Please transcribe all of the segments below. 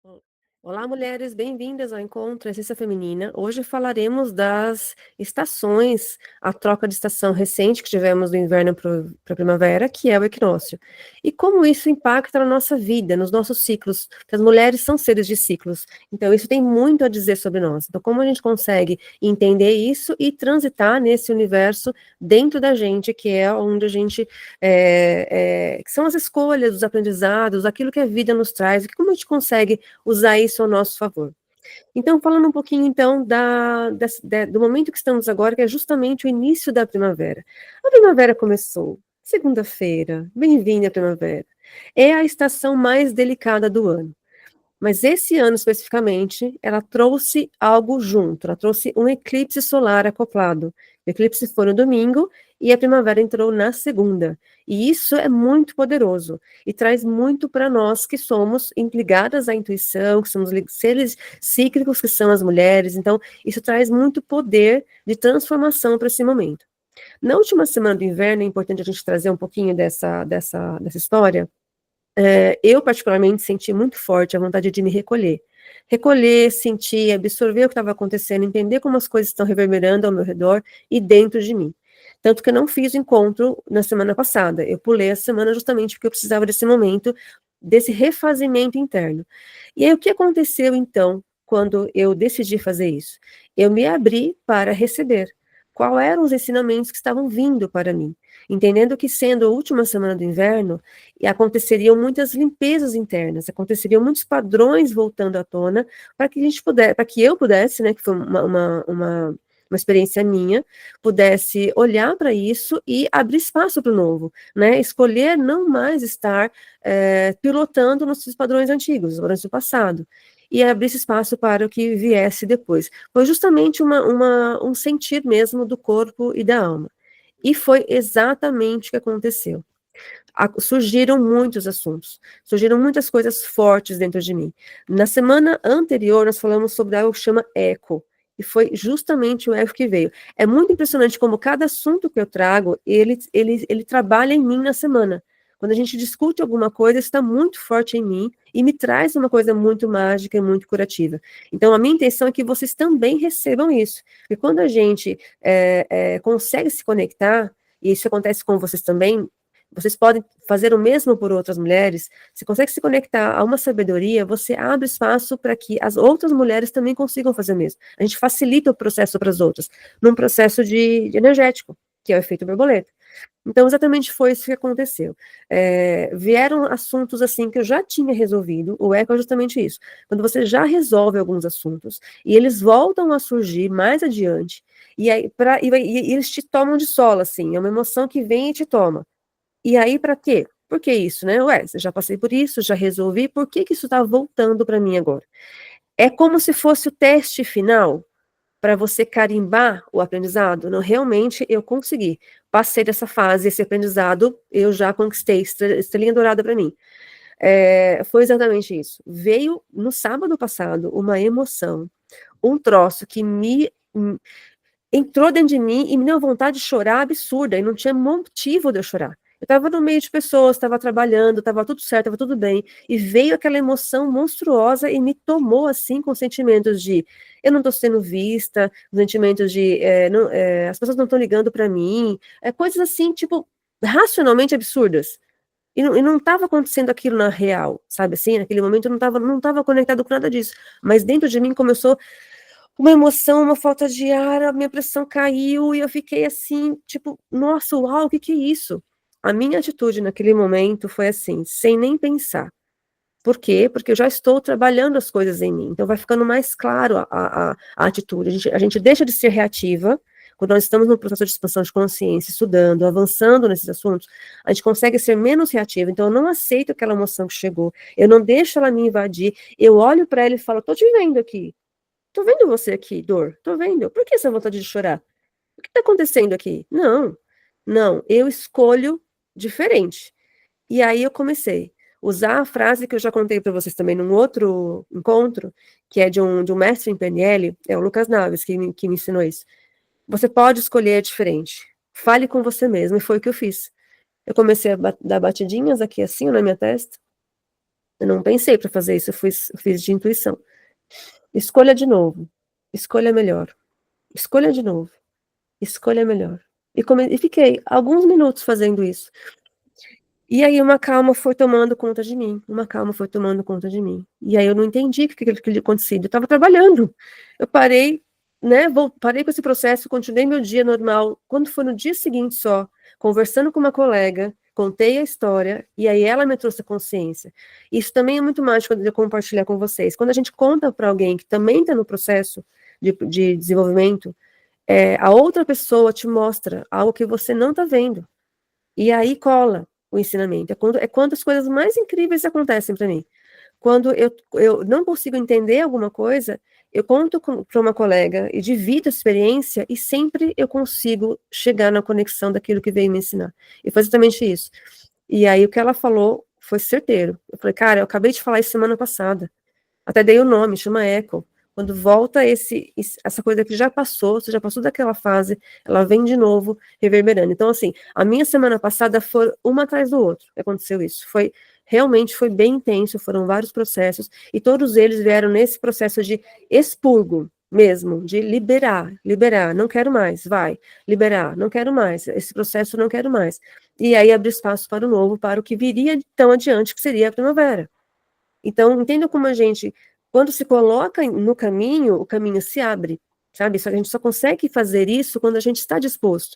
O- Olá, mulheres, bem-vindas ao Encontro Essência Feminina. Hoje falaremos das estações, a troca de estação recente que tivemos do inverno para a primavera, que é o equinócio. E como isso impacta na nossa vida, nos nossos ciclos, porque as mulheres são seres de ciclos. Então, isso tem muito a dizer sobre nós. Então, como a gente consegue entender isso e transitar nesse universo dentro da gente, que é onde a gente que são as escolhas, os aprendizados, aquilo que a vida nos traz, e como a gente consegue usar isso ao nosso favor. Então, falando um pouquinho, então, do momento que estamos agora, que é justamente o início da primavera. A primavera começou segunda-feira, bem-vinda à primavera. É a estação mais delicada do ano. Mas esse ano especificamente, ela trouxe algo junto, ela trouxe um eclipse solar acoplado. O eclipse foi no domingo e a primavera entrou na segunda. E isso é muito poderoso e traz muito para nós que somos ligadas à intuição, que somos seres cíclicos, que são as mulheres. Então, isso traz muito poder de transformação para esse momento. Na última semana do inverno, é importante a gente trazer um pouquinho dessa história. Eu, particularmente, senti muito forte a vontade de me recolher. Recolher, sentir, absorver o que estava acontecendo, entender como as coisas estão reverberando ao meu redor e dentro de mim. Tanto que eu não fiz o encontro na semana passada. Eu pulei a semana justamente porque eu precisava desse momento, desse refazimento interno. E aí, o que aconteceu, então, quando eu decidi fazer isso? Eu me abri para receber. Quais eram os ensinamentos que estavam vindo para mim? Entendendo que, sendo a última semana do inverno, e aconteceriam muitas limpezas internas, aconteceriam muitos padrões voltando à tona, para que a gente pudesse, para que eu pudesse, né, que foi uma experiência minha, pudesse olhar para isso e abrir espaço para o novo, né? Escolher não mais estar pilotando nos padrões antigos, os padrões do passado, e abrir esse espaço para o que viesse depois. Foi justamente um sentir mesmo do corpo e da alma. E foi exatamente o que aconteceu. Surgiram muitos assuntos, surgiram muitas coisas fortes dentro de mim. Na semana anterior, nós falamos sobre algo que chama eco, e foi justamente o eco que veio. É muito impressionante como cada assunto que eu trago, ele trabalha em mim na semana. Quando a gente discute alguma coisa, está muito forte em mim e me traz uma coisa muito mágica e muito curativa. Então, a minha intenção é que vocês também recebam isso. Porque quando a gente consegue se conectar, e isso acontece com vocês também, vocês podem fazer o mesmo por outras mulheres. Se consegue se conectar a uma sabedoria, você abre espaço para que as outras mulheres também consigam fazer o mesmo. A gente facilita o processo para as outras, num processo de energético, que é o efeito borboleta. Então, exatamente foi isso que aconteceu. Vieram assuntos assim que eu já tinha resolvido. O eco é justamente isso. Quando você já resolve alguns assuntos e eles voltam a surgir mais adiante, e aí e eles te tomam de solo, assim, é uma emoção que vem e te toma. E aí, para quê? Por que isso, né? Ué, já passei por isso, já resolvi, por que que isso está voltando para mim agora? É como se fosse o teste final para você carimbar o aprendizado. Não, realmente eu consegui. Passei dessa fase, esse aprendizado, eu já conquistei, estrelinha dourada para mim. Foi exatamente isso. Veio no sábado passado uma emoção, um troço que entrou dentro de mim e me deu uma vontade de chorar absurda, e não tinha motivo de eu chorar. Eu estava no meio de pessoas, estava trabalhando, estava tudo certo, estava tudo bem, e veio aquela emoção monstruosa e me tomou assim com sentimentos de eu não estou sendo vista, sentimentos de as pessoas não estão ligando para mim, coisas assim, tipo, racionalmente absurdas. E não estava acontecendo aquilo na real, sabe assim? Naquele momento eu não tava conectado com nada disso. Mas dentro de mim começou uma emoção, uma falta de ar, a minha pressão caiu e eu fiquei assim, tipo, nossa, uau, o que que é isso? A minha atitude naquele momento foi assim, sem nem pensar. Por quê? Porque eu já estou trabalhando as coisas em mim, então vai ficando mais claro a atitude. A gente deixa de ser reativa, quando nós estamos no processo de expansão de consciência, estudando, avançando nesses assuntos, a gente consegue ser menos reativa. Então, eu não aceito aquela emoção que chegou, eu não deixo ela me invadir, eu olho para ela e falo, tô te vendo aqui, tô vendo você aqui, dor. Tô vendo. Por que essa vontade de chorar? O que tá acontecendo aqui? Não, não, eu escolho diferente. E aí eu comecei a usar a frase que eu já contei para vocês também num outro encontro, que é de um mestre em PNL, é o Lucas Naves, que me ensinou isso. Você pode escolher diferente. Fale com você mesmo, e foi o que eu fiz. Eu comecei a dar batidinhas aqui assim na minha testa, Eu não pensei para fazer isso, fiz de intuição. Escolha de novo. Escolha melhor. Escolha de novo. Escolha melhor. E fiquei alguns minutos fazendo isso. E aí uma calma foi tomando conta de mim. Uma calma foi tomando conta de mim. E aí eu não entendi o que tinha acontecido. Eu estava trabalhando. Eu parei, né? Parei com esse processo, continuei meu dia normal. Quando foi no dia seguinte só, conversando com uma colega, contei a história, e aí ela me trouxe a consciência. Isso também é muito mágico de eu compartilhar com vocês. Quando a gente conta para alguém que também está no processo de desenvolvimento, a outra pessoa te mostra algo que você não está vendo. E aí cola o ensinamento. É quando as coisas mais incríveis acontecem para mim. Quando eu não consigo entender alguma coisa, eu conto para uma colega e divido a experiência e sempre eu consigo chegar na conexão daquilo que veio me ensinar. E foi exatamente isso. E aí o que ela falou foi certeiro. Eu falei, cara, eu acabei de falar isso semana passada. Até dei o nome, chama Echo. Quando volta essa coisa que já passou, você já passou daquela fase, ela vem de novo reverberando. Então, assim, a minha semana passada foi uma atrás do outro que aconteceu isso. Realmente foi bem intenso, foram vários processos, e todos eles vieram nesse processo de expurgo mesmo, de liberar, não quero mais, vai, liberar, não quero mais, esse processo não quero mais. E aí abrir espaço para o novo, para o que viria tão adiante, que seria a primavera. Então, entenda como a gente, quando se coloca no caminho, o caminho se abre, sabe? Só que a gente só consegue fazer isso quando a gente está disposto.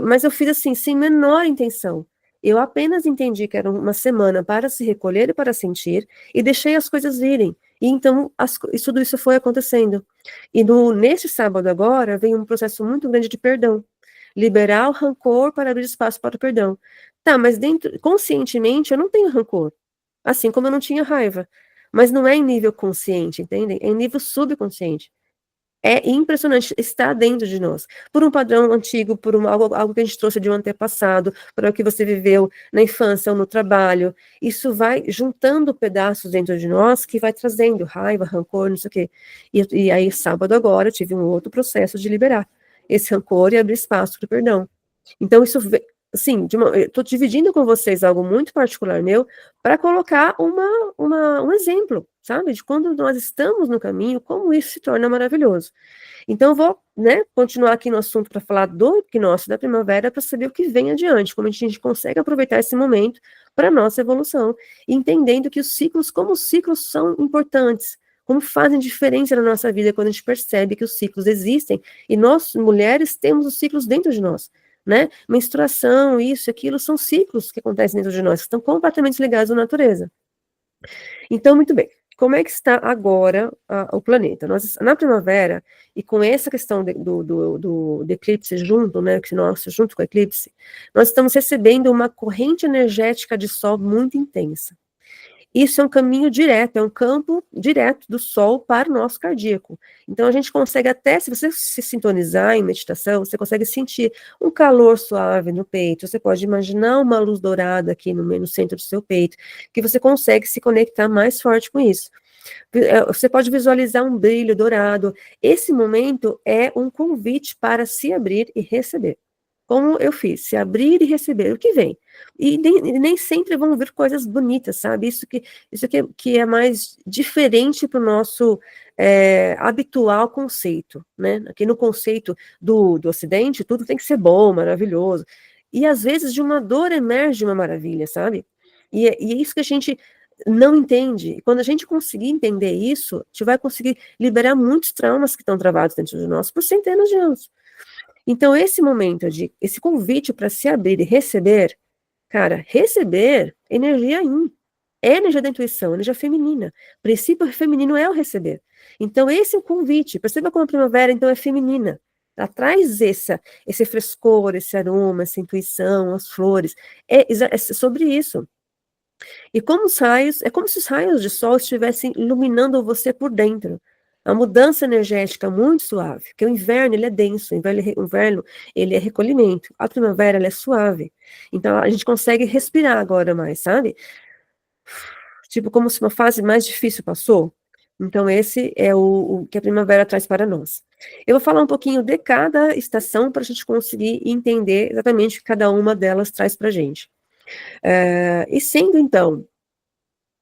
Mas eu fiz assim, sem menor intenção. Eu apenas entendi que era uma semana para se recolher e para sentir, e deixei as coisas virem. E então, tudo isso foi acontecendo. E neste sábado agora, vem um processo muito grande de perdão. Liberar o rancor para abrir espaço para o perdão. Tá, mas conscientemente, eu não tenho rancor. Assim como eu não tinha raiva. Mas não é em nível consciente, entendem? É em nível subconsciente. É impressionante, está dentro de nós. Por um padrão antigo, algo que a gente trouxe de um antepassado, por algo que você viveu na infância ou no trabalho. Isso vai juntando pedaços dentro de nós que vai trazendo raiva, rancor, não sei o quê. E aí, sábado agora, eu tive um outro processo de liberar esse rancor e abrir espaço para o perdão. Então, isso, assim, eu estou dividindo com vocês algo muito particular meu para colocar um exemplo, sabe, de quando nós estamos no caminho, como isso se torna maravilhoso. Então, eu vou, né, continuar aqui no assunto para falar do equinócio da primavera para saber o que vem adiante, como a gente consegue aproveitar esse momento para a nossa evolução, entendendo que como os ciclos são importantes, como fazem diferença na nossa vida quando a gente percebe que os ciclos existem e nós, mulheres, temos os ciclos dentro de nós, né? Menstruação, isso, aquilo, são ciclos que acontecem dentro de nós, que estão completamente ligados à natureza. Então, muito bem. Como é que está agora o planeta? Na primavera, e com essa questão do eclipse junto, né, junto com o eclipse, nós estamos recebendo uma corrente energética de sol muito intensa. Isso é um caminho direto, é um campo direto do Sol para o nosso cardíaco. Então, a gente consegue até, se você se sintonizar em meditação, você consegue sentir um calor suave no peito, você pode imaginar uma luz dourada aqui no centro do seu peito, que você consegue se conectar mais forte com isso. Você pode visualizar um brilho dourado. Esse momento é um convite para se abrir e receber. Como eu fiz, se abrir e receber o que vem. E nem sempre vão vir coisas bonitas, sabe? Que é mais diferente para o nosso habitual conceito, né? Aqui no conceito do Ocidente, tudo tem que ser bom, maravilhoso. E às vezes de uma dor emerge uma maravilha, sabe? E é isso que a gente não entende. E quando a gente conseguir entender isso, a gente vai conseguir liberar muitos traumas que estão travados dentro de nós por centenas de anos. Então, esse convite para se abrir e receber, cara, receber energia yin, é energia da intuição, energia feminina. O princípio feminino é o receber. Então, esse é o convite. Perceba como a primavera, então, é feminina. Ela traz esse frescor, esse aroma, essa intuição, as flores. É sobre isso. E é como se os raios de sol estivessem iluminando você por dentro. A mudança energética muito suave, porque o inverno ele é denso, o inverno ele é recolhimento, a primavera ela é suave. Então a gente consegue respirar agora mais, sabe? Tipo como se uma fase mais difícil passou. Então esse é o que a primavera traz para nós. Eu vou falar um pouquinho de cada estação para a gente conseguir entender exatamente o que cada uma delas traz para a gente. E sendo então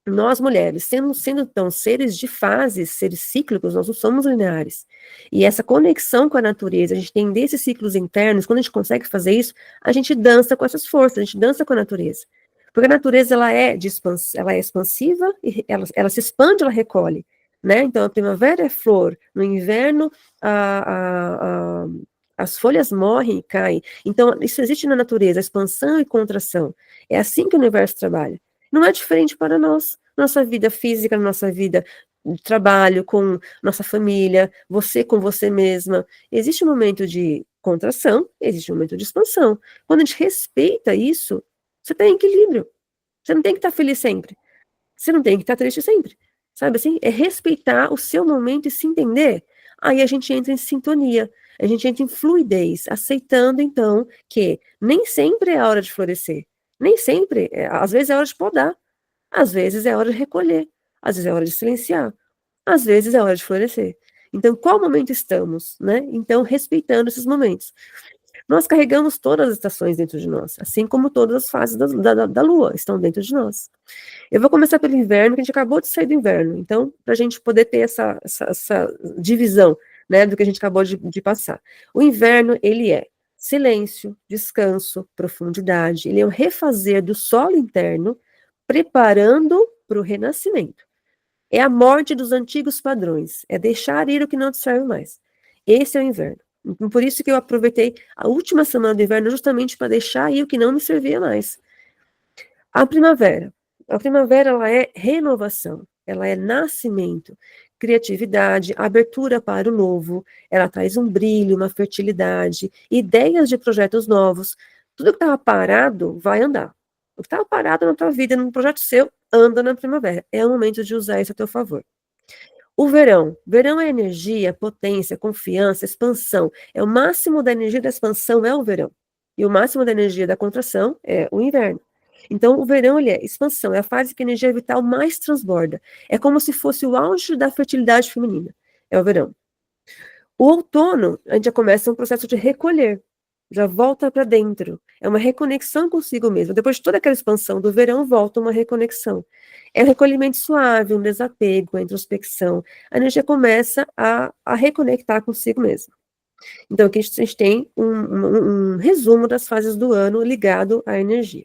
Nós, mulheres, sendo então seres de fases, seres cíclicos, nós não somos lineares. E essa conexão com a natureza, a gente tem desses ciclos internos, quando a gente consegue fazer isso, a gente dança com essas forças, a gente dança com a natureza. Porque a natureza, ela é expansiva, e ela se expande, ela recolhe, né? Então, a primavera é flor, no inverno, as folhas morrem e caem. Então, isso existe na natureza, expansão e contração. É assim que o universo trabalha. Não é diferente para nós. Nossa vida física, nossa vida de trabalho, com nossa família, você com você mesma. Existe um momento de contração, existe um momento de expansão. Quando a gente respeita isso, você está em equilíbrio. Você não tem que estar feliz sempre. Você não tem que estar triste sempre. Sabe assim? É respeitar o seu momento e se entender. Aí a gente entra em sintonia. A gente entra em fluidez, aceitando então que nem sempre é a hora de florescer. Nem sempre. Às vezes é hora de podar. Às vezes é hora de recolher, às vezes é hora de silenciar, às vezes é hora de florescer. Então, qual momento estamos, né? Então, respeitando esses momentos. Nós carregamos todas as estações dentro de nós, assim como todas as fases da Lua estão dentro de nós. Eu vou começar pelo inverno, que a gente acabou de sair do inverno, então, para a gente poder ter essa divisão, né, do que a gente acabou de passar. O inverno, ele é silêncio, descanso, profundidade, ele é o refazer do solo interno, preparando para o renascimento. É a morte dos antigos padrões, é deixar ir o que não te serve mais. Esse é o inverno. Então, por isso que eu aproveitei a última semana do inverno justamente para deixar ir o que não me servia mais. A primavera. A primavera, ela é renovação, ela é nascimento, criatividade, abertura para o novo, ela traz um brilho, uma fertilidade, ideias de projetos novos. Tudo que estava parado vai andar. O que estava parado na tua vida, num projeto seu, anda na primavera. É o momento de usar isso a teu favor. O verão. Verão é energia, potência, confiança, expansão. É o máximo da energia da expansão é o verão. E o máximo da energia da contração é o inverno. Então, o verão, ele é expansão, é a fase que a energia vital mais transborda. É como se fosse o auge da fertilidade feminina. É o verão. O outono, a gente já começa um processo de recolher, já volta para dentro. É uma reconexão consigo mesmo. Depois de toda aquela expansão do verão, volta uma reconexão. É um recolhimento suave, um desapego, a introspecção. A energia começa a reconectar consigo mesmo. Então, aqui a gente tem um resumo das fases do ano ligado à energia.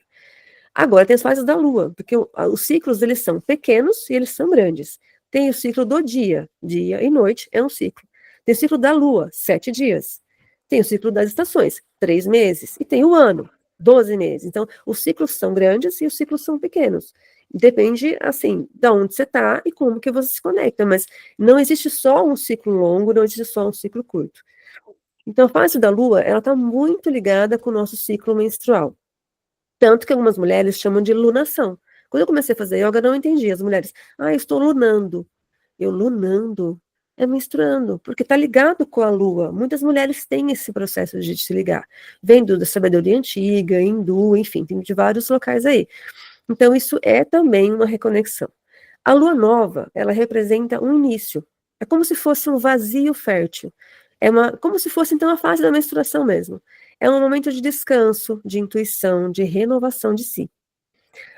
Agora, tem as fases da Lua, porque os ciclos, eles são pequenos e eles são grandes. Tem o ciclo do dia, dia e noite é um ciclo. Tem o ciclo da Lua, 7 dias. Tem o ciclo das estações, 3 meses. E tem o ano, 12 meses. Então, os ciclos são grandes e os ciclos são pequenos. Depende, assim, de onde você está e como que você se conecta. Mas não existe só um ciclo longo, não existe só um ciclo curto. Então, a fase da Lua, ela está muito ligada com o nosso ciclo menstrual. Tanto que algumas mulheres chamam de lunação. Quando eu comecei a fazer yoga, eu não entendi. As mulheres, eu estou lunando. Eu lunando é menstruando, porque está ligado com a lua. Muitas mulheres têm esse processo de se ligar. Vem da sabedoria antiga, hindu, enfim, tem de vários locais aí. Então, isso é também uma reconexão. A lua nova, ela representa um início. É como se fosse um vazio fértil. Como se fosse, então, a fase da menstruação mesmo. É um momento de descanso, de intuição, de renovação de si.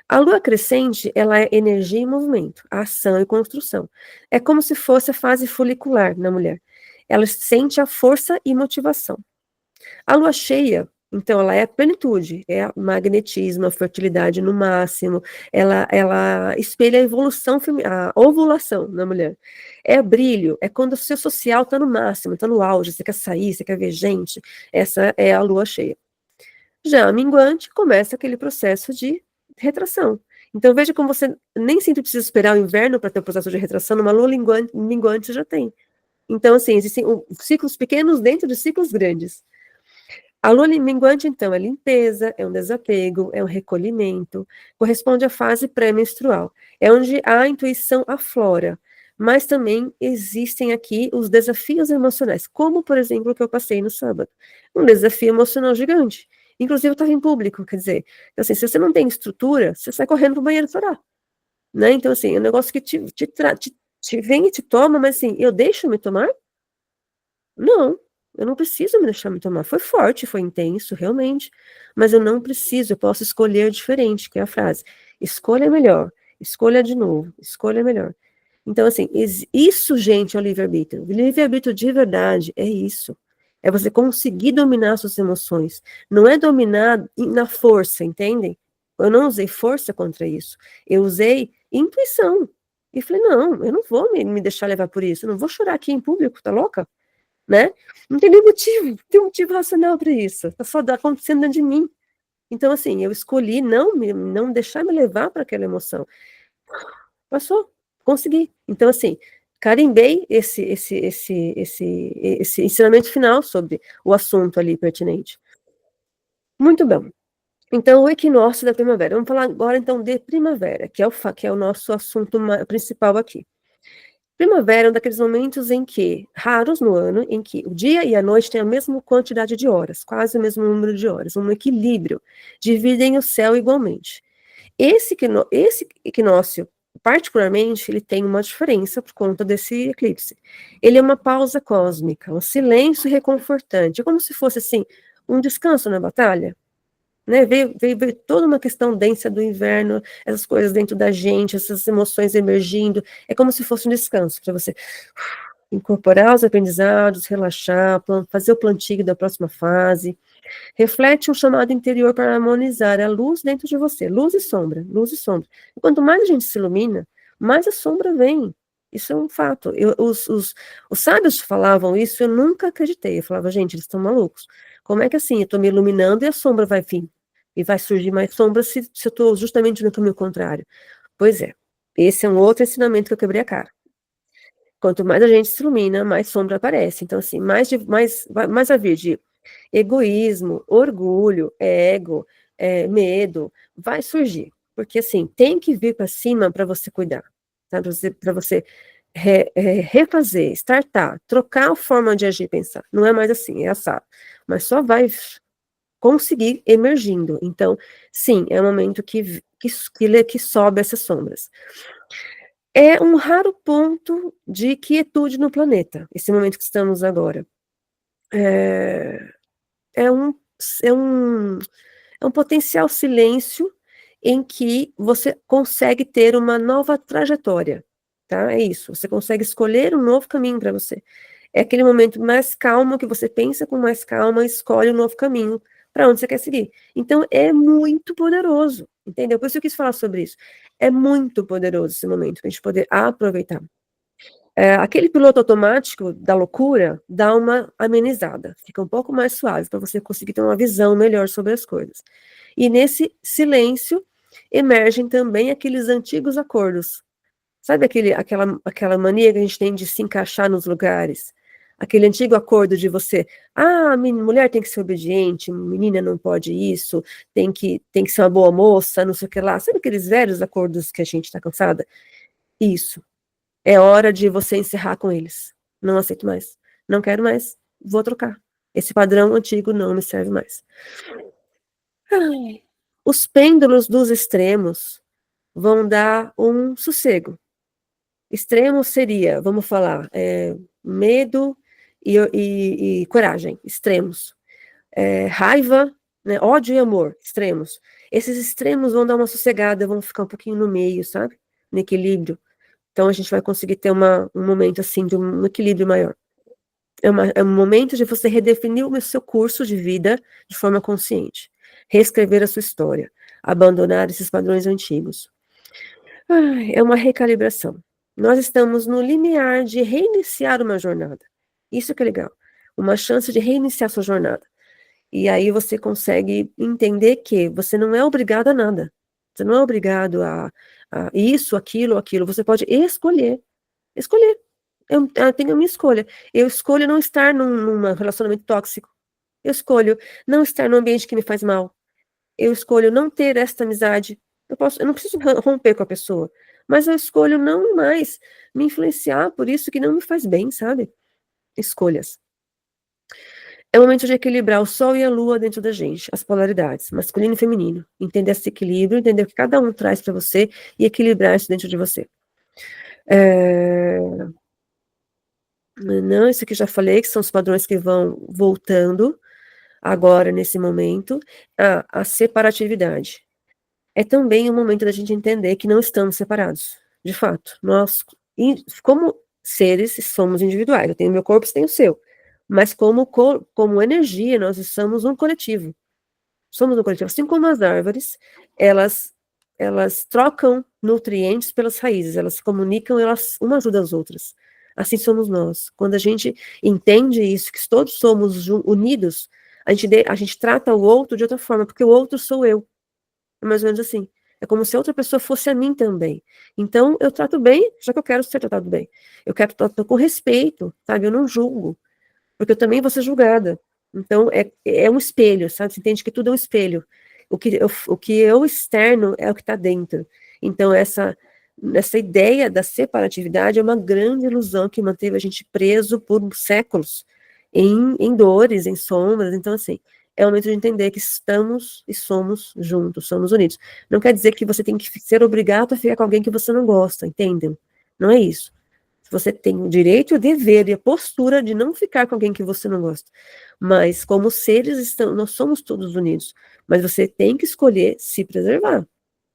A lua crescente, ela é energia e movimento, ação e construção. É como se fosse a fase folicular na mulher. Ela sente a força e motivação. A lua cheia, então, ela é a plenitude, é a magnetismo, a fertilidade no máximo, ela espelha a evolução, a ovulação na mulher. É brilho, é quando o seu social está no máximo, está no auge, você quer sair, você quer ver gente, essa é a lua cheia. Já a minguante começa aquele processo de retração. Então, veja como você nem sempre precisa esperar o inverno para ter o processo de retração, numa lua minguante você já tem. Então, assim, existem ciclos pequenos dentro de ciclos grandes. A lua minguante, então, é limpeza, é um desapego, é um recolhimento, corresponde à fase pré-menstrual. É onde a intuição aflora, mas também existem aqui os desafios emocionais, como, por exemplo, o que eu passei no sábado. Um desafio emocional gigante. Inclusive, eu estava em público, quer dizer, então, assim, se você não tem estrutura, você sai correndo para o banheiro chorar, né? Então, assim, é um negócio que te vem e te toma, mas, assim, eu deixo me tomar? Não, eu não preciso me deixar me tomar. Foi forte, foi intenso, realmente. Mas eu não preciso, eu posso escolher diferente, que é a frase. Escolha melhor. escolha de novo, escolha melhor. Então, assim, isso, gente, é o livre-arbítrio. O livre-arbítrio de verdade é isso. É você conseguir dominar suas emoções. Não é dominar na força, entendem? Eu não usei força contra isso. Eu usei intuição. E falei, não, eu não vou me deixar levar por isso. Eu não vou chorar aqui em público, tá louca? Né? Não tem nem motivo, não tem motivo racional para isso. Tá só acontecendo dentro de mim. Então, assim, eu escolhi não deixar me levar para aquela emoção. Passou, consegui. Então, assim, carimbei esse ensinamento final sobre o assunto ali pertinente. Muito bem. Então, o equinócio da primavera. Vamos falar agora, então, de primavera, que é o nosso assunto principal aqui. Primavera é um daqueles momentos em que, raros no ano, em que o dia e a noite têm a mesma quantidade de horas, quase o mesmo número de horas, um equilíbrio, dividem o céu igualmente. Esse equinócio, particularmente, ele tem uma diferença por conta desse eclipse. Ele é uma pausa cósmica, um silêncio reconfortante, é como se fosse, assim, um descanso na batalha, né? Veio toda uma questão densa do inverno, essas coisas dentro da gente, essas emoções emergindo, é como se fosse um descanso para você incorporar os aprendizados, relaxar, fazer o plantio da próxima fase. Reflete um chamado interior para harmonizar a luz dentro de você, luz e sombra, luz e sombra. E quanto mais a gente se ilumina, mais a sombra vem. Isso é um fato. Os sábios falavam isso, eu nunca acreditei. Eu falava, gente, eles estão malucos. Como é que assim? Eu estou me iluminando e a sombra vai vir. E vai surgir mais sombra se eu estou justamente no caminho contrário. Pois é. Esse é um outro ensinamento que eu quebrei a cara. Quanto mais a gente se ilumina, mais sombra aparece. Então, assim, mais a vir de egoísmo, orgulho, ego, medo, vai surgir. Porque, assim, tem que vir para cima para você cuidar, tá? Para você refazer, startar, trocar a forma de agir e pensar. Não é mais assim, é assado. Mas só vai conseguir emergindo. Então, sim, é o momento que sobe essas sombras. É um raro ponto de quietude no planeta, esse momento que estamos agora. É, é um, é um, é um potencial silêncio em que você consegue ter uma nova trajetória, tá? É isso, você consegue escolher um novo caminho para você. É aquele momento mais calmo que você pensa com mais calma e escolhe um novo caminho para onde você quer seguir. Então, é muito poderoso, entendeu? Por isso eu quis falar sobre isso. É muito poderoso esse momento, para a gente poder aproveitar. Aquele piloto automático da loucura dá uma amenizada, fica um pouco mais suave para você conseguir ter uma visão melhor sobre as coisas. E nesse silêncio emergem também aqueles antigos acordos. Sabe aquela mania que a gente tem de se encaixar nos lugares? Aquele antigo acordo de você, mulher tem que ser obediente, menina não pode isso, tem que ser uma boa moça, não sei o que lá. Sabe aqueles velhos acordos que a gente está cansada? Isso. É hora de você encerrar com eles. Não aceito mais. Não quero mais. Vou trocar. Esse padrão antigo não me serve mais. Ai. Os pêndulos dos extremos vão dar um sossego. Extremo seria, vamos falar, medo e coragem, extremos. Raiva, né, ódio e amor, extremos. Esses extremos vão dar uma sossegada, vão ficar um pouquinho no meio, sabe? No equilíbrio. Então a gente vai conseguir ter um momento assim de um equilíbrio maior. É um momento de você redefinir o seu curso de vida de forma consciente. Reescrever a sua história. Abandonar esses padrões antigos. É uma recalibração. Nós estamos no limiar de reiniciar uma jornada. Isso que é legal. Uma chance de reiniciar sua jornada. E aí você consegue entender que você não é obrigado a nada. Você não é obrigado a isso, aquilo, aquilo. Você pode escolher. Escolher. Eu tenho a minha escolha. Eu escolho não estar num relacionamento tóxico. Eu escolho não estar num ambiente que me faz mal. Eu escolho não ter esta amizade. Eu não preciso romper com a pessoa, mas eu escolho não mais me influenciar por isso que não me faz bem, sabe? Escolhas. É o momento de equilibrar o sol e a lua dentro da gente, as polaridades, masculino e feminino. Entender esse equilíbrio, entender o que cada um traz para você e equilibrar isso dentro de você. Não, isso aqui já falei, que são os padrões que vão voltando agora, nesse momento. A separatividade. É também o momento da gente entender que não estamos separados. De fato, nós, como seres, somos individuais. Eu tenho meu corpo, você tem o seu. Mas como energia, nós somos um coletivo. Somos um coletivo. Assim como as árvores, elas, elas trocam nutrientes pelas raízes, elas se comunicam, elas uma ajuda as outras. Assim somos nós. Quando a gente entende isso, que todos somos unidos, a gente trata o outro de outra forma, porque o outro sou eu. É mais ou menos assim. É como se a outra pessoa fosse a mim também. Então, eu trato bem, já que eu quero ser tratado bem. Eu quero tratar com respeito, sabe? Eu não julgo, porque eu também vou ser julgada. Então, é um espelho, sabe? Você entende que tudo é um espelho. O que eu externo é o que está dentro. Então, essa ideia da separatividade é uma grande ilusão que manteve a gente preso por séculos em dores, em sombras. Então, assim, é o momento de entender que estamos e somos juntos, somos unidos. Não quer dizer que você tem que ser obrigado a ficar com alguém que você não gosta, entendem? Não é isso. Você tem o direito, o dever e a postura de não ficar com alguém que você não gosta. Mas, como seres, nós somos todos unidos. Mas você tem que escolher se preservar.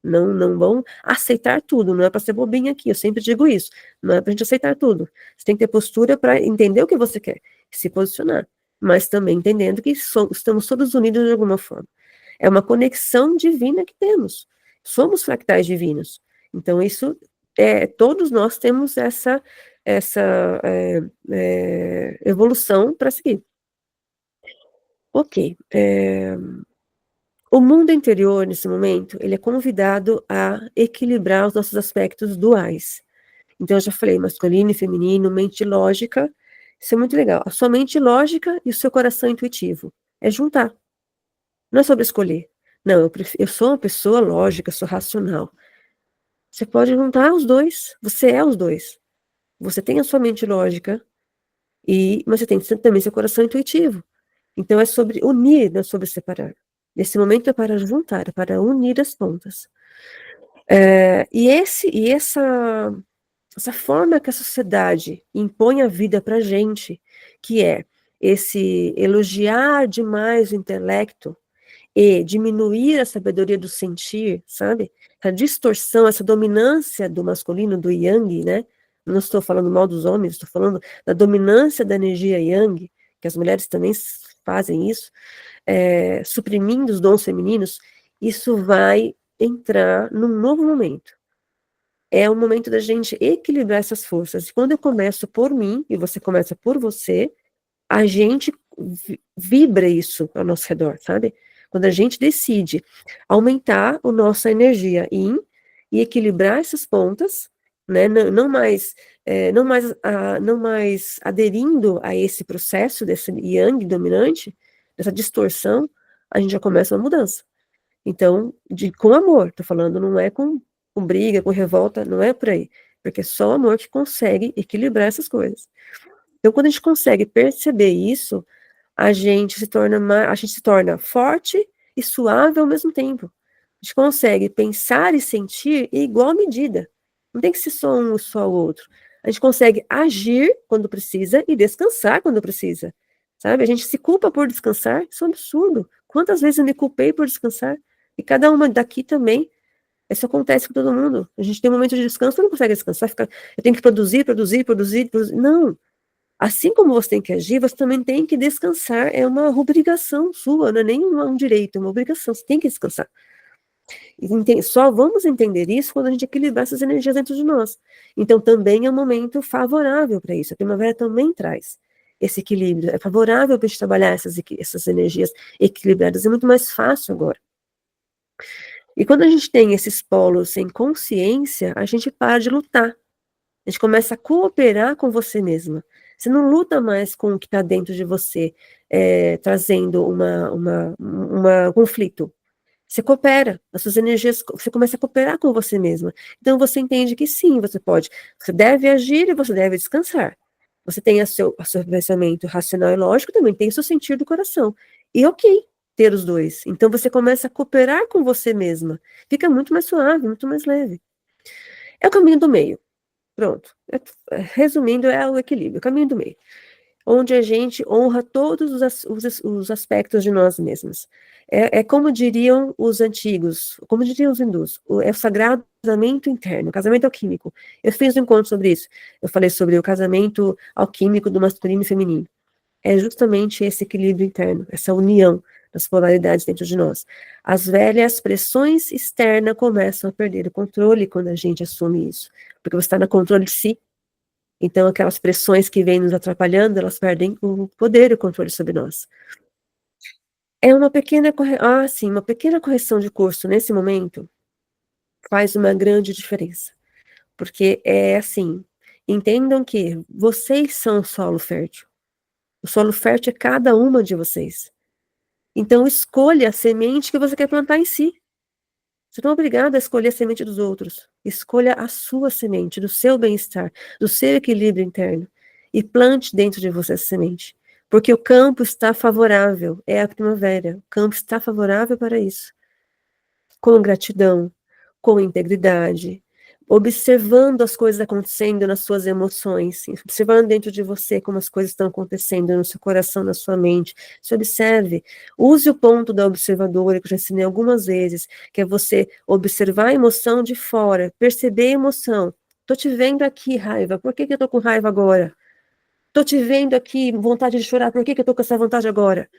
Não, não vão aceitar tudo. Não é para ser bobinha aqui. Eu sempre digo isso. Não é para a gente aceitar tudo. Você tem que ter postura para entender o que você quer, se posicionar. Mas também entendendo que estamos todos unidos de alguma forma. É uma conexão divina que temos. Somos fractais divinos. Então, isso todos nós temos essa evolução para seguir. Ok. O mundo interior, nesse momento, ele é convidado a equilibrar os nossos aspectos duais. Então, eu já falei, masculino e feminino, mente lógica, isso é muito legal. A sua mente lógica e o seu coração intuitivo. É juntar. Não é sobre escolher. Não, eu sou uma pessoa lógica, sou racional. Você pode juntar os dois. Você é os dois. Você tem a sua mente lógica, mas você tem também seu coração intuitivo. Então, é sobre unir, não é sobre separar. Nesse momento é para juntar, é para unir as pontas. Essa forma que a sociedade impõe a vida para a gente, que é esse elogiar demais o intelecto e diminuir a sabedoria do sentir, sabe? A distorção, essa dominância do masculino, do yang, né? Não estou falando mal dos homens, estou falando da dominância da energia yang, que as mulheres também fazem isso, suprimindo os dons femininos, isso vai entrar num novo momento. É o momento da gente equilibrar essas forças. Quando eu começo por mim, e você começa por você, a gente vibra isso ao nosso redor, sabe? Quando a gente decide aumentar a nossa energia e equilibrar essas pontas, né? Não mais aderindo a esse processo desse yang dominante, dessa distorção, a gente já começa uma mudança. Então, com amor, tô falando, não é com briga, com revolta, não é por aí. Porque é só o amor que consegue equilibrar essas coisas. Então, quando a gente consegue perceber isso, a gente se torna forte e suave ao mesmo tempo. A gente consegue pensar e sentir em igual medida. Não tem que ser só um ou só o outro. A gente consegue agir quando precisa e descansar quando precisa. Sabe? A gente se culpa por descansar, isso é um absurdo. Quantas vezes eu me culpei por descansar? E cada uma daqui também. Isso acontece com todo mundo. A gente tem um momento de descanso, não consegue descansar, eu tenho que produzir, produzir, produzir, produzir. Não. Assim como você tem que agir, você também tem que descansar. É uma obrigação sua, não é nem um direito, é uma obrigação. Você tem que descansar. Só vamos entender isso quando a gente equilibrar essas energias dentro de nós. Então, também é um momento favorável para isso. A primavera também traz esse equilíbrio. É favorável para a gente trabalhar essas energias equilibradas. É muito mais fácil agora. E quando a gente tem esses polos sem consciência, a gente para de lutar. A gente começa a cooperar com você mesma. Você não luta mais com o que está dentro de você, trazendo um conflito. Você coopera, as suas energias, você começa a cooperar com você mesma. Então você entende que sim, você deve agir e você deve descansar. Você tem o seu pensamento racional e lógico, também tem o seu sentir do coração. E ok, ter os dois. Então você começa a cooperar com você mesma. Fica muito mais suave, muito mais leve. É o caminho do meio. Pronto. Resumindo, é o equilíbrio, o caminho do meio. onde a gente honra todos os aspectos de nós mesmos. É como diriam os antigos, como diriam os hindus, é o sagrado casamento interno, casamento alquímico. Eu fiz um encontro sobre isso. Eu falei sobre o casamento alquímico do masculino e feminino. É justamente esse equilíbrio interno, essa união das polaridades dentro de nós. As velhas pressões externas começam a perder o controle quando a gente assume isso, porque você está no controle de si. Então, aquelas pressões que vêm nos atrapalhando, elas perdem o poder e o controle sobre nós. É uma pequena sim, uma pequena correção de curso nesse momento faz uma grande diferença. Porque é assim, entendam que vocês são o solo fértil. O solo fértil é cada uma de vocês. Então, escolha a semente que você quer plantar em si. Você não é obrigado a escolher a semente dos outros. Escolha a sua semente, do seu bem-estar, do seu equilíbrio interno. E plante dentro de você essa semente. Porque o campo está favorável. É a primavera. O campo está favorável para isso. Com gratidão, com integridade, observando as coisas acontecendo nas suas emoções, observando dentro de você como as coisas estão acontecendo no seu coração, na sua mente. Se observe, use o ponto da observadora, que eu já ensinei algumas vezes, que é você observar a emoção de fora, perceber a emoção. Tô te vendo aqui, raiva, por que eu tô com raiva agora? Tô te vendo aqui, vontade de chorar, por que eu tô com essa vontade agora?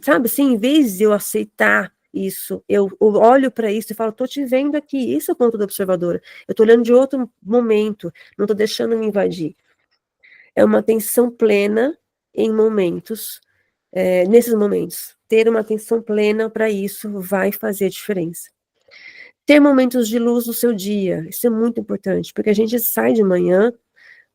Sabe assim, em vez de eu aceitar isso, eu olho para isso e falo, tô te vendo aqui, isso é o ponto da observadora. Eu tô olhando de outro momento, não tô deixando me invadir. É uma atenção plena em momentos, nesses momentos. Ter uma atenção plena para isso vai fazer diferença. Ter momentos de luz no seu dia, isso é muito importante, porque a gente sai de manhã.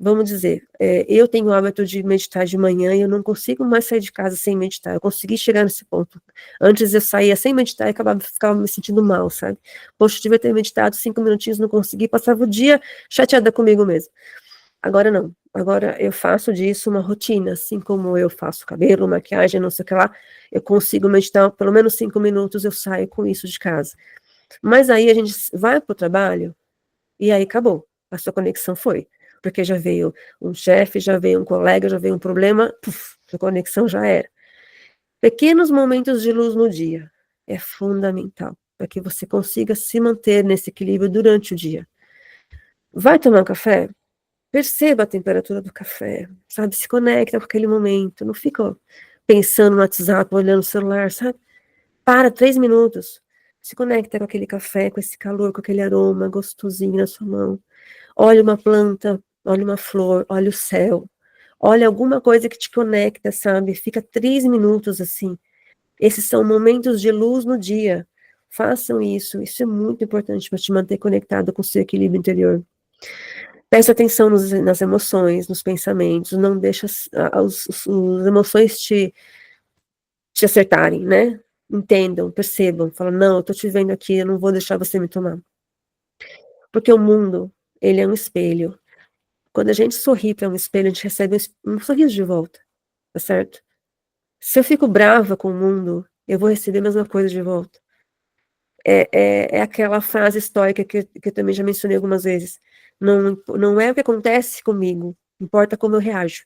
Vamos dizer, eu tenho o hábito de meditar de manhã e eu não consigo mais sair de casa sem meditar. Eu consegui chegar nesse ponto. Antes eu saía sem meditar e ficava me sentindo mal, sabe? Poxa, eu devia ter meditado 5 minutinhos, não consegui, passava o dia chateada comigo mesmo. Agora não. Agora eu faço disso uma rotina, assim como eu faço cabelo, maquiagem, não sei o que lá. Eu consigo meditar pelo menos 5 minutos, eu saio com isso de casa. Mas aí a gente vai para o trabalho e aí acabou. A sua conexão foi. Porque já veio um chefe, já veio um colega, já veio um problema, puf, a conexão já era. Pequenos momentos de luz no dia é fundamental para que você consiga se manter nesse equilíbrio durante o dia. Vai tomar um café? Perceba a temperatura do café, sabe? Se conecta com aquele momento, não fica pensando no WhatsApp, olhando o celular, sabe? Para 3 minutos, se conecta com aquele café, com esse calor, com aquele aroma gostosinho na sua mão. Olha uma planta, olha uma flor, olha o céu, olha alguma coisa que te conecta, sabe? Fica 3 minutos assim. Esses são momentos de luz no dia. Façam isso é muito importante para te manter conectado com o seu equilíbrio interior. Presta atenção nas emoções, nos pensamentos, não deixa as emoções te acertarem, né? Entendam, percebam, falam, não, eu tô te vendo aqui, eu não vou deixar você me tomar. Porque o mundo, ele é um espelho. Quando a gente sorri para um espelho, a gente recebe um sorriso de volta, tá certo? Se eu fico brava com o mundo, eu vou receber a mesma coisa de volta. É aquela frase estoica que eu também já mencionei algumas vezes. Não é o que acontece comigo, importa como eu reajo.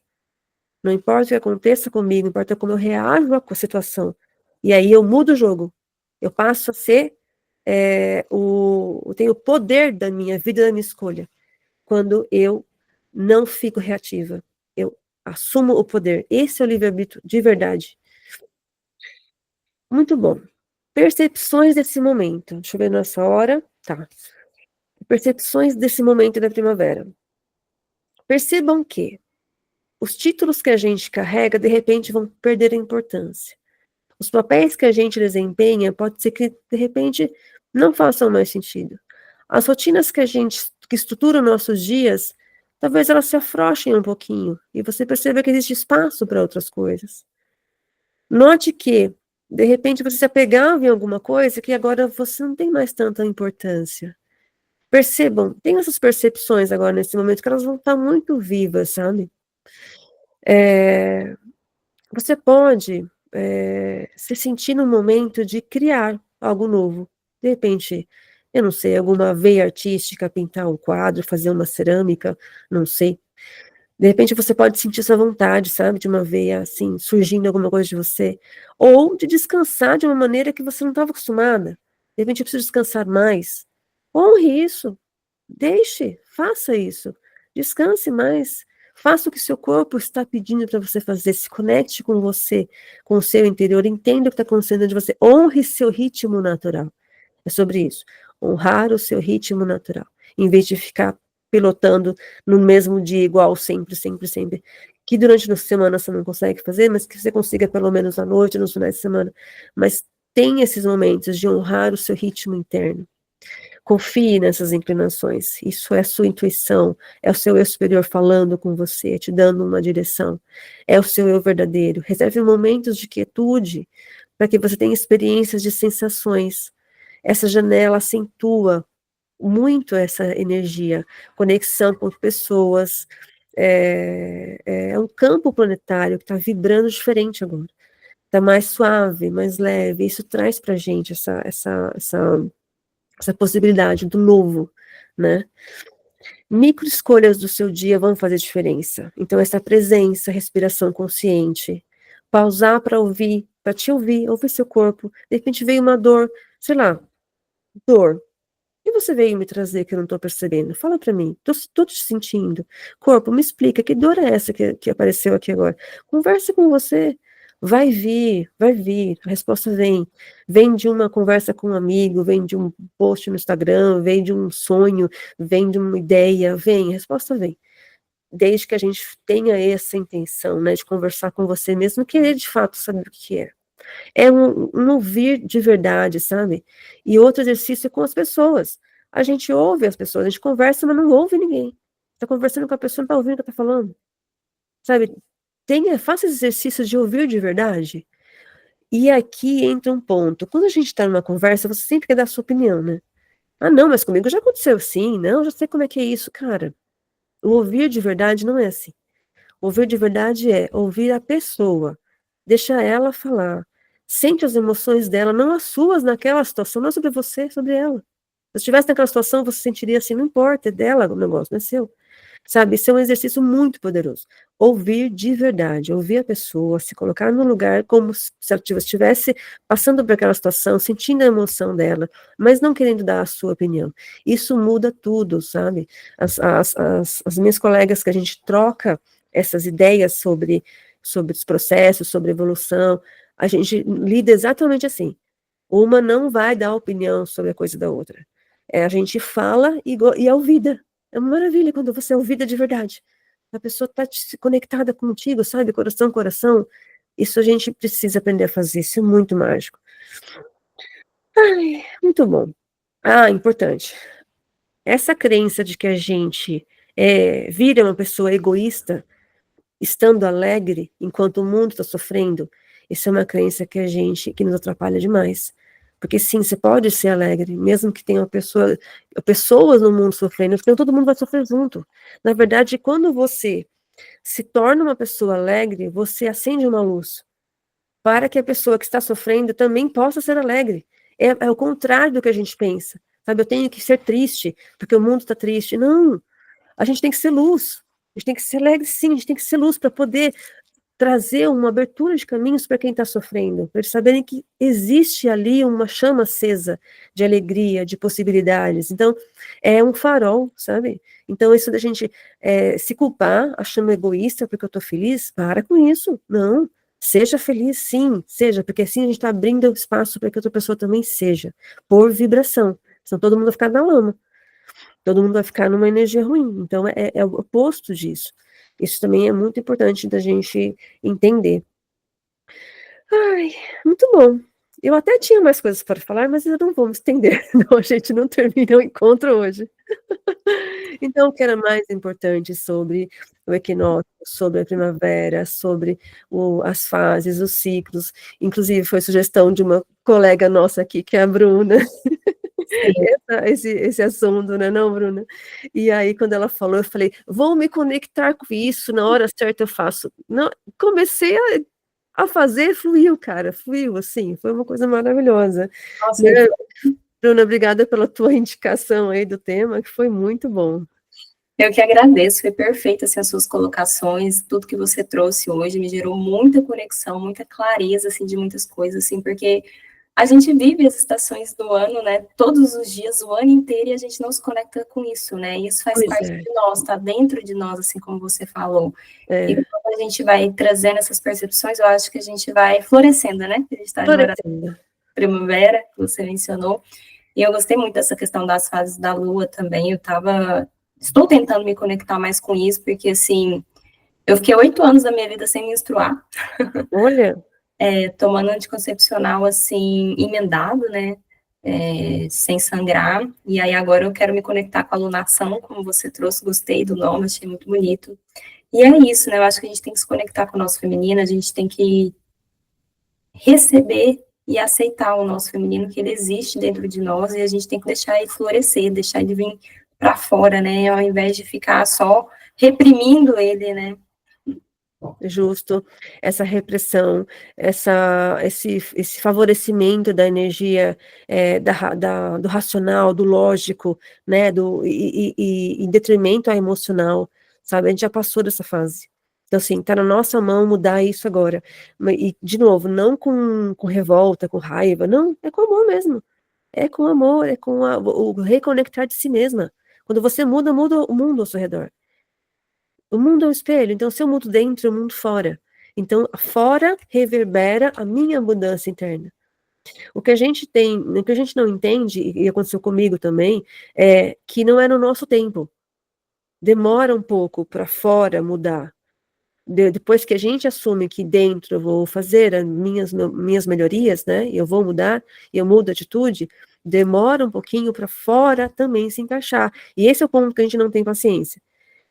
Não importa o que aconteça comigo, importa como eu reajo com a situação. E aí eu mudo o jogo. Eu passo a ser, eu tenho o poder da minha vida, da minha escolha. Quando eu não fico reativa. Eu assumo o poder. Esse é o livre-arbítrio de verdade. Muito bom. Percepções desse momento. Deixa eu ver nessa hora. Tá. Percepções desse momento da primavera. Percebam que os títulos que a gente carrega, de repente, vão perder a importância. Os papéis que a gente desempenha, pode ser que, de repente, não façam mais sentido. As rotinas que estruturam nossos dias, talvez elas se afrouxem um pouquinho, e você perceba que existe espaço para outras coisas. Note que, de repente, você se apegava em alguma coisa que agora você não tem mais tanta importância. Percebam, tem essas percepções agora nesse momento que elas vão estar muito vivas, sabe? Você pode se sentir no momento de criar algo novo. De repente, eu não sei, alguma veia artística, pintar um quadro, fazer uma cerâmica, não sei. De repente você pode sentir essa vontade, sabe, de uma veia, assim, surgindo alguma coisa de você, ou de descansar de uma maneira que você não estava acostumada. De repente eu preciso descansar mais. Honre isso, deixe, faça isso, descanse mais, faça o que seu corpo está pedindo para você fazer, se conecte com você, com o seu interior, entenda o que está acontecendo de você, honre seu ritmo natural. É sobre isso. Honrar o seu ritmo natural, em vez de ficar pilotando no mesmo dia igual, sempre, sempre, sempre. Que durante a semana você não consegue fazer, mas que você consiga pelo menos à noite, nos finais de semana. Mas tem esses momentos de honrar o seu ritmo interno. Confie nessas inclinações. Isso é a sua intuição, é o seu eu superior falando com você, te dando uma direção. É o seu eu verdadeiro. Reserve momentos de quietude para que você tenha experiências de sensações. Essa janela acentua muito essa energia, conexão com pessoas. É um campo planetário que está vibrando diferente agora. Está mais suave, mais leve. Isso traz para a gente essa possibilidade do novo, né? Micro escolhas do seu dia vão fazer diferença. Então, essa presença, respiração consciente, pausar para ouvir, para te ouvir, ouvir seu corpo. De repente veio uma dor, sei lá, dor. E você veio me trazer que eu não estou percebendo? Fala para mim, tô te sentindo. Corpo, me explica, que dor é essa que apareceu aqui agora? Conversa com você. Vai vir, a resposta vem. Vem de uma conversa com um amigo, vem de um post no Instagram, vem de um sonho, vem de uma ideia, vem, a resposta vem. Desde que a gente tenha essa intenção, né, de conversar com você mesmo, querer de fato saber o que é. É um ouvir de verdade, sabe? E outro exercício é com as pessoas. A gente ouve as pessoas, a gente conversa, mas não ouve ninguém. Está conversando com a pessoa, não está ouvindo o que está falando. Sabe? Faça esse exercício de ouvir de verdade. E aqui entra um ponto. Quando a gente está numa conversa, você sempre quer dar a sua opinião, né? Ah, não, mas comigo já aconteceu assim, não, já sei como é que é isso, cara. O ouvir de verdade não é assim. Ouvir de verdade é ouvir a pessoa, deixa ela falar. Sente as emoções dela, não as suas naquela situação, não é sobre você, é sobre ela. Se estivesse naquela situação, você sentiria assim, não importa, é dela o negócio, não é seu. Sabe, isso é um exercício muito poderoso. Ouvir de verdade, ouvir a pessoa, se colocar no lugar como se ela estivesse passando por aquela situação, sentindo a emoção dela, mas não querendo dar a sua opinião. Isso muda tudo, sabe? As minhas colegas que a gente troca essas ideias sobre os processos, sobre evolução, a gente lida exatamente assim. Uma não vai dar opinião sobre a coisa da outra. A gente fala e é ouvida. É uma maravilha quando você é ouvida de verdade. A pessoa está conectada contigo, sabe? Coração, coração. Isso a gente precisa aprender a fazer. Isso é muito mágico. Ai, muito bom. Ah, importante. Essa crença de que a gente vira uma pessoa egoísta, estando alegre, enquanto o mundo está sofrendo, isso é uma crença que nos atrapalha demais. Porque sim, você pode ser alegre, mesmo que tenha pessoas no mundo sofrendo, porque todo mundo vai sofrer junto. Na verdade, quando você se torna uma pessoa alegre, você acende uma luz para que a pessoa que está sofrendo também possa ser alegre. É o contrário do que a gente pensa. Sabe, eu tenho que ser triste, porque o mundo está triste. Não, a gente tem que ser luz. A gente tem que ser alegre, sim, a gente tem que ser luz para poder trazer uma abertura de caminhos para quem está sofrendo, para eles saberem que existe ali uma chama acesa de alegria, de possibilidades. Então, é um farol, sabe? Então, isso da gente se culpar, achando egoísta porque eu estou feliz, para com isso. Não. Seja feliz, sim, seja, porque assim a gente está abrindo espaço para que outra pessoa também seja, por vibração. Senão todo mundo vai ficar na lama. Todo mundo vai ficar numa energia ruim. Então, é o oposto disso. Isso também é muito importante da gente entender. Ai, muito bom. Eu até tinha mais coisas para falar, mas eu não vou me estender. Não, a gente não termina o encontro hoje. Então, o que era mais importante sobre o equinócio, sobre a primavera, sobre as fases, os ciclos. Inclusive, foi sugestão de uma colega nossa aqui, que é a Bruna. Sim. Esse assunto, né, não, Bruna? E aí, quando ela falou, eu falei, vou me conectar com isso, na hora certa eu faço. Não, comecei a fazer, fluiu, cara, fluiu, assim, foi uma coisa maravilhosa. Nossa, Né? Bruna, obrigada pela tua indicação aí do tema, que foi muito bom. Eu que agradeço, foi perfeito assim, as suas colocações, tudo que você trouxe hoje me gerou muita conexão, muita clareza assim, de muitas coisas, assim, porque a gente vive as estações do ano, né, todos os dias, o ano inteiro, e a gente não se conecta com isso, né, e isso faz Pois parte é, de nós, está dentro de nós, assim como você falou. E é, quando a gente vai trazendo essas percepções, eu acho que a gente vai florescendo, né, a gente está agora florescendo. primavera, que você mencionou, e eu gostei muito dessa questão das fases da lua também, estou tentando me conectar mais com isso, porque, assim, eu fiquei 8 anos da minha vida sem menstruar, Olha, tomando anticoncepcional, assim, emendado, né, sem sangrar, e aí agora eu quero me conectar com a lunação, como você trouxe, gostei do nome, achei muito bonito. E é isso, né, eu acho que a gente tem que se conectar com o nosso feminino, a gente tem que receber e aceitar o nosso feminino, que ele existe dentro de nós, e a gente tem que deixar ele florescer, deixar ele vir para fora, né, ao invés de ficar só reprimindo ele, né. justo, essa repressão, esse favorecimento da energia, do racional, do lógico, né, em detrimento ao emocional, sabe? A gente já passou dessa fase. Então, assim, tá na nossa mão mudar isso agora. E, de novo, não com revolta, com raiva, não, é com amor mesmo. É com amor, é com o reconectar de si mesma. Quando você muda, muda o mundo ao seu redor. O mundo é um espelho, então se eu mudo dentro, eu mudo fora. Então, fora reverbera a minha mudança interna. O que a gente tem, o que a gente não entende, e aconteceu comigo também, é que não é no nosso tempo. Demora um pouco para fora mudar. Depois que a gente assume que dentro eu vou fazer as minhas melhorias, né? Eu vou mudar, eu mudo a atitude, demora um pouquinho para fora também se encaixar. E esse é o ponto que a gente não tem paciência.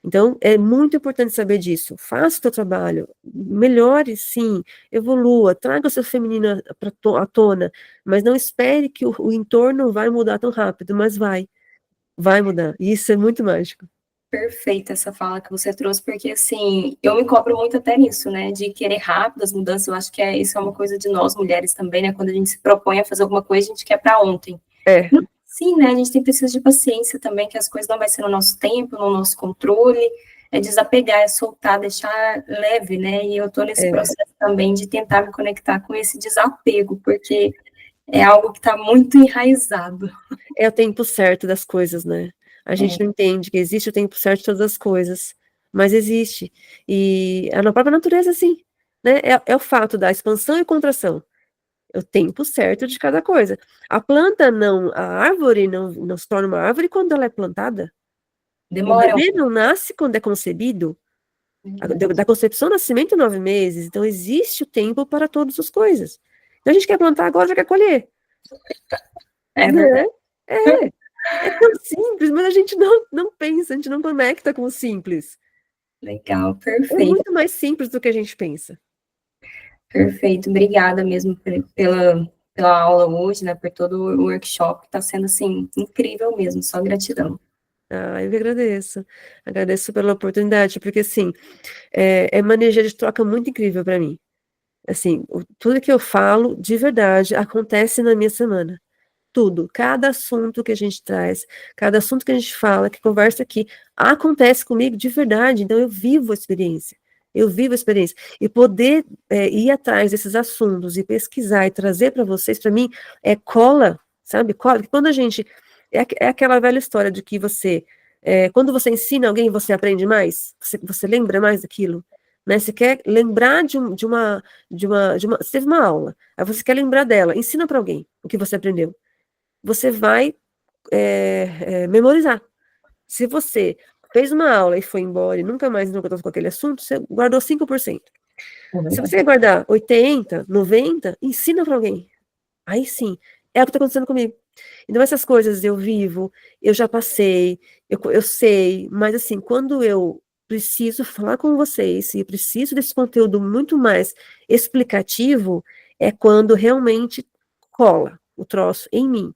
Então, é muito importante saber disso. Faça o seu trabalho, melhore sim, evolua, traga o seu feminino à tona, mas não espere que o entorno vai mudar tão rápido, mas vai mudar. E isso é muito mágico. Perfeita essa fala que você trouxe, porque assim, eu me cobro muito até nisso, né, de querer rápido as mudanças, eu acho que isso é uma coisa de nós mulheres também, né, quando a gente se propõe a fazer alguma coisa, a gente quer para ontem. É, Sim, né, a gente tem precisa de paciência também, que as coisas não vai ser no nosso tempo, no nosso controle, é desapegar, é soltar, deixar leve, né, e eu tô nesse é, processo também de tentar me conectar com esse desapego, porque é algo que está muito enraizado. é o tempo certo das coisas, né? A gente não entende que existe o tempo certo de todas as coisas, mas existe. E na própria natureza, sim, né? É o fato da expansão e contração. É o tempo certo de cada coisa. A árvore não se torna uma árvore quando ela é plantada. O Demora, bebê não nasce quando é concebido. Da concepção ao nascimento, 9 meses. Então, existe o tempo para todas as coisas. Então, a gente quer plantar agora, já quer colher. é Né? verdade. É, é tão simples, mas a gente não pensa, a gente não conecta com o simples. Legal, É perfeito. muito mais simples do que a gente pensa. Perfeito, obrigada mesmo pela aula hoje, né, por todo o workshop, está sendo, assim, incrível mesmo, só gratidão. Ah, eu que agradeço. Agradeço pela oportunidade, porque, assim, é uma energia de troca muito incrível para mim. Assim, tudo que eu falo, de verdade, acontece na minha semana. Tudo, cada assunto que a gente traz, cada assunto que a gente fala, que conversa aqui, acontece comigo de verdade. Então, eu vivo a experiência. Eu vivo a experiência. E poder ir atrás desses assuntos e pesquisar e trazer para vocês, para mim, é cola, sabe? Cola. Porque quando a gente. É aquela velha história de que quando você ensina alguém, você aprende mais, você lembra mais daquilo. Né? Você quer lembrar você teve uma aula, aí você quer lembrar dela, ensina para alguém o que você aprendeu. Você vai memorizar. Se você fez uma aula e foi embora e nunca mais entrou em contato com aquele assunto, você guardou 5%. Se você quer guardar 80, 90, ensina para alguém. Aí sim, é o que está acontecendo comigo. Então, essas coisas eu vivo, eu já passei, eu sei, mas assim, quando eu preciso falar com vocês e preciso desse conteúdo muito mais explicativo, é quando realmente cola o troço em mim.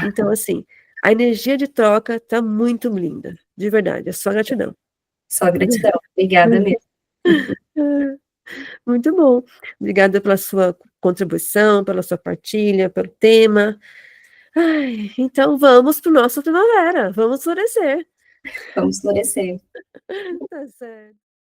Então, assim, a energia de troca tá muito linda, de verdade, é só gratidão. Só gratidão, obrigada mesmo. Muito bom. Obrigada pela sua contribuição, pela sua partilha, pelo tema. Ai, então vamos para o nosso primavera, vamos florescer. Vamos florescer. Tá certo.